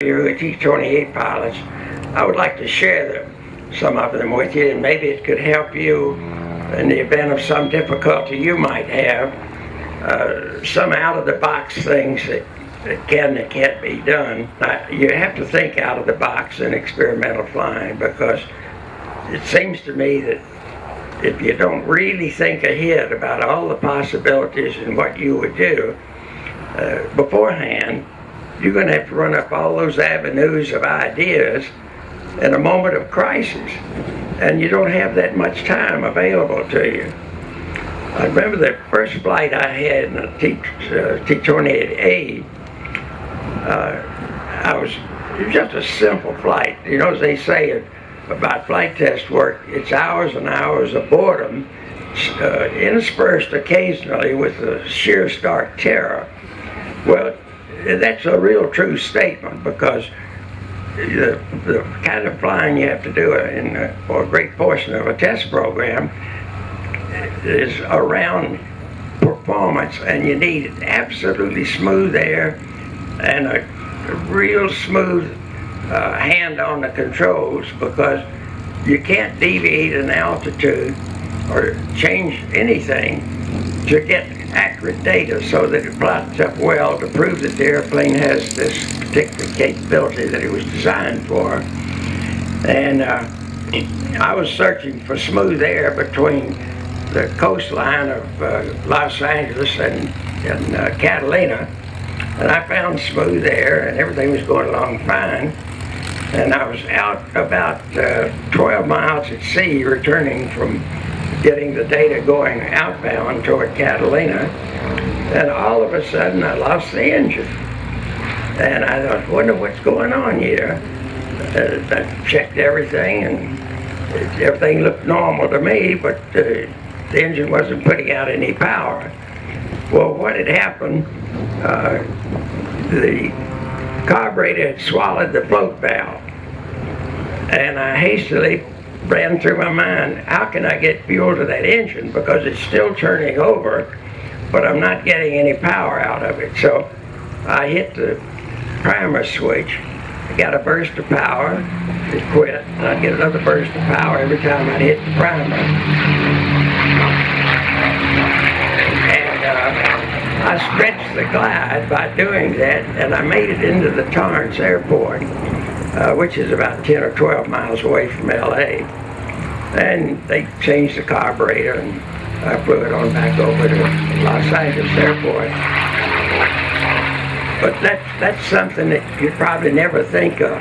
You T-28 pilots, I would like to share some of them with you, and maybe it could help you in the event of some difficulty you might have. Some out-of-the-box things that can and can't be done. You have to think out of the box in experimental flying, because it seems to me that if you don't really think ahead about all the possibilities and what you would do beforehand, you're going to have to run up all those avenues of ideas in a moment of crisis, and you don't have that much time available to you. I remember the first flight I had in a T-28A. It was just a simple flight. You know, as they say about flight test work, it's hours and hours of boredom, interspersed occasionally with the sheer stark terror. Well, that's a real true statement, because the kind of flying you have to do for a great portion of a test program is around performance, and you need absolutely smooth air and a real smooth hand on the controls, because you can't deviate in altitude or change anything to get accurate data so that it plots up well to prove that the airplane has this particular capability that it was designed for. And I was searching for smooth air between the coastline of Los Angeles and Catalina, and I found smooth air and everything was going along fine. And I was out about 12 miles at sea, returning from getting the data going outbound toward Catalina, and all of a sudden I lost the engine. And I thought, wonder what's going on here. I checked everything, and everything looked normal to me, but the engine wasn't putting out any power. Well, what had happened, the carburetor had swallowed the float valve, and I hastily ran through my mind, how can I get fuel to that engine, because it's still turning over, but I'm not getting any power out of it. So I hit the primer switch. I got a burst of power, it quit, and I'd get another burst of power every time I'd hit the primer. And I stretched the glide by doing that, and I made it into the Torrance Airport, which is about 10 or 12 miles away from LA. And they changed the carburetor, and I flew it on back over to Los Angeles Airport. But that's something that you probably never think of.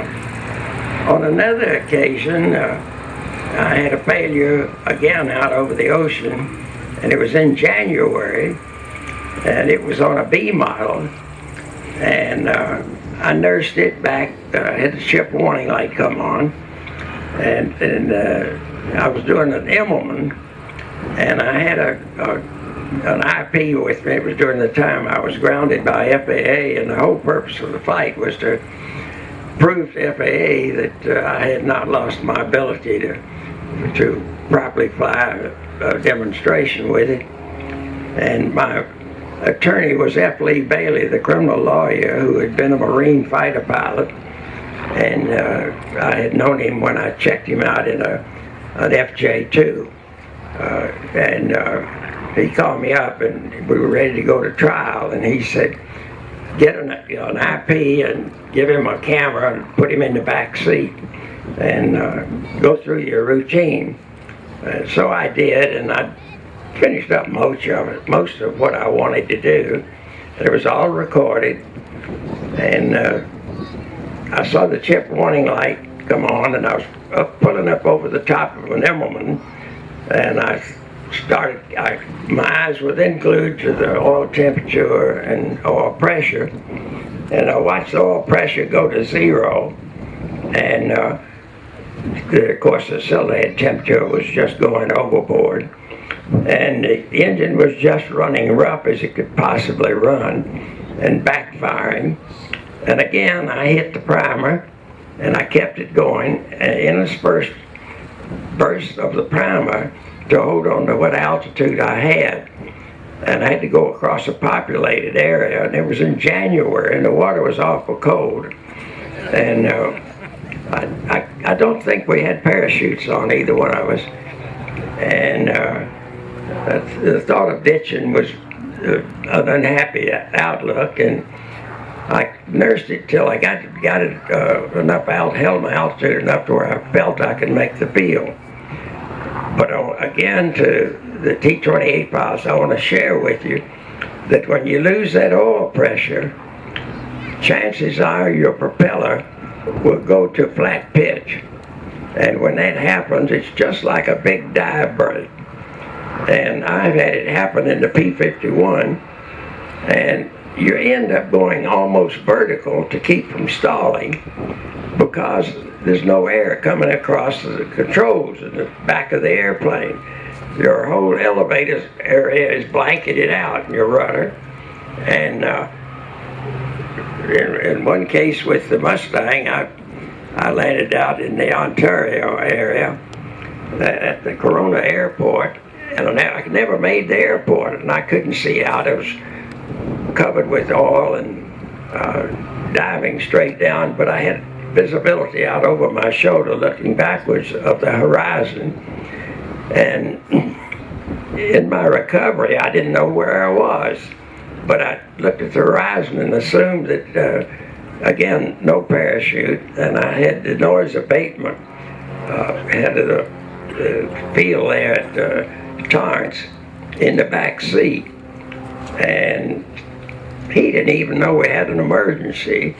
On another occasion, I had a failure again out over the ocean, and it was in January, and it was on a B model, and I nursed it back, had the ship warning light come on, and I was doing an Immelman, and I had an IP with me. It was during the time I was grounded by FAA, and the whole purpose of the flight was to prove to FAA that I had not lost my ability to properly fly a demonstration with it. And my attorney was F. Lee Bailey, the criminal lawyer who had been a Marine fighter pilot, and I had known him when I checked him out in an FJ2, and he called me up, and we were ready to go to trial, and he said, get an IP and give him a camera and put him in the back seat and go through your routine. So I did, and I finished up most of what I wanted to do. And it was all recorded, and I saw the chip warning light come on, and I was pulling up over the top of an Immelman, and my eyes were then glued to the oil temperature and oil pressure, and I watched the oil pressure go to zero, and of course the cylinder head temperature was just going overboard, and the engine was just running rough as it could possibly run and backfiring. And again I hit the primer, and I kept it going, and interspersed bursts of the primer to hold on to what altitude I had. And I had to go across a populated area, and it was in January, and the water was awful cold. And I don't think we had parachutes on, either one of us. And the thought of ditching was an unhappy outlook, and I nursed it till I got it held my altitude enough to where I felt I could make the field. But again, to the T-28 pilots, I want to share with you that when you lose that oil pressure, chances are your propeller will go to flat pitch. And when that happens, it's just like a big dive brake. And I've had it happen in the P-51, and you end up going almost vertical to keep from stalling because there's no air coming across the controls in the back of the airplane. Your whole elevator area is blanketed out in your rudder. And in one case with the Mustang, I landed out in the Ontario area at the Corona Airport, and I never made the airport, and I couldn't see out. It was covered with oil and diving straight down, but I had visibility out over my shoulder looking backwards of the horizon. And in my recovery, I didn't know where I was, but I looked at the horizon and assumed that, again, no parachute, and I had the noise abatement head of the field there at Torrance in the back seat. And he didn't even know we had an emergency.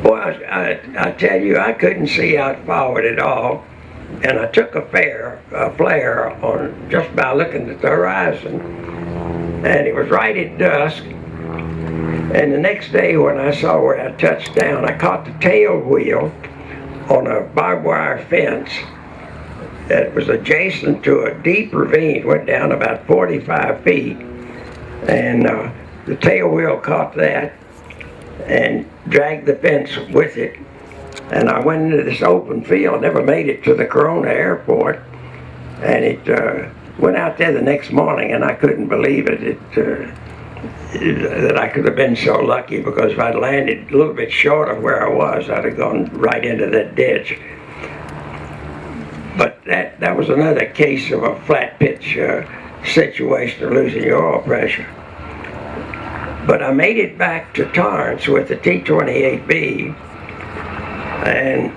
Boy, I tell you, I couldn't see out forward at all. And I took a flare on just by looking at the horizon. And it was right at dusk. And the next day when I saw where I touched down, I caught the tail wheel on a barbed wire fence that was adjacent to a deep ravine, went down about 45 feet. And the tail wheel caught that and dragged the fence with it. And I went into this open field, never made it to the Corona Airport. And it went out there the next morning, and I couldn't believe it, that I could have been so lucky, because if I'd landed a little bit short of where I was, I'd have gone right into that ditch. But that was another case of a flat pitch situation of losing your oil pressure. But I made it back to Torrance with the T-28B, and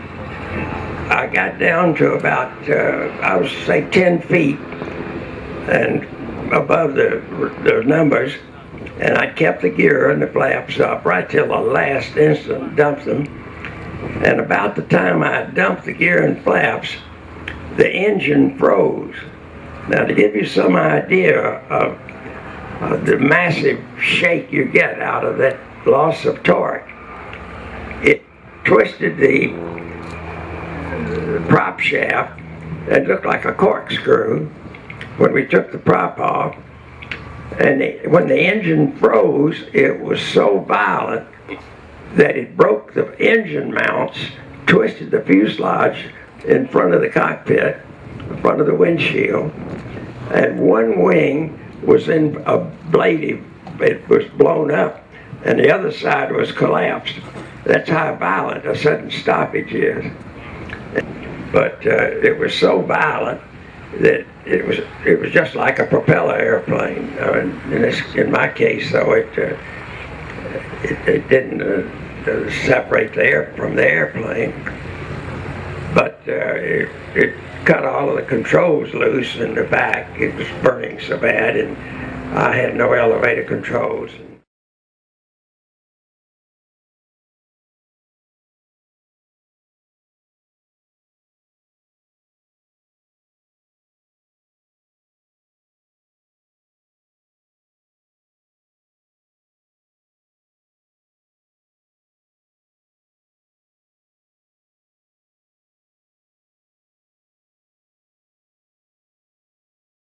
I got down to about, I would say 10 feet and above the numbers, and I kept the gear and the flaps up right till the last instant, dumped them. And about the time I dumped the gear and flaps, the engine froze. Now, to give you some idea of the massive shake you get out of that loss of torque, it twisted the prop shaft. It looked like a corkscrew when we took the prop off. And when the engine froze, it was so violent that it broke the engine mounts, twisted the fuselage in front of the cockpit, in front of the windshield, and one wing was in a blade. It was blown up, and the other side was collapsed. That's how violent a sudden stoppage is. But it was so violent that it was just like a propeller airplane. In my case, though, it didn't separate the air from the airplane, but it cut all of the controls loose in the back. It was burning so bad, and I had no elevator controls.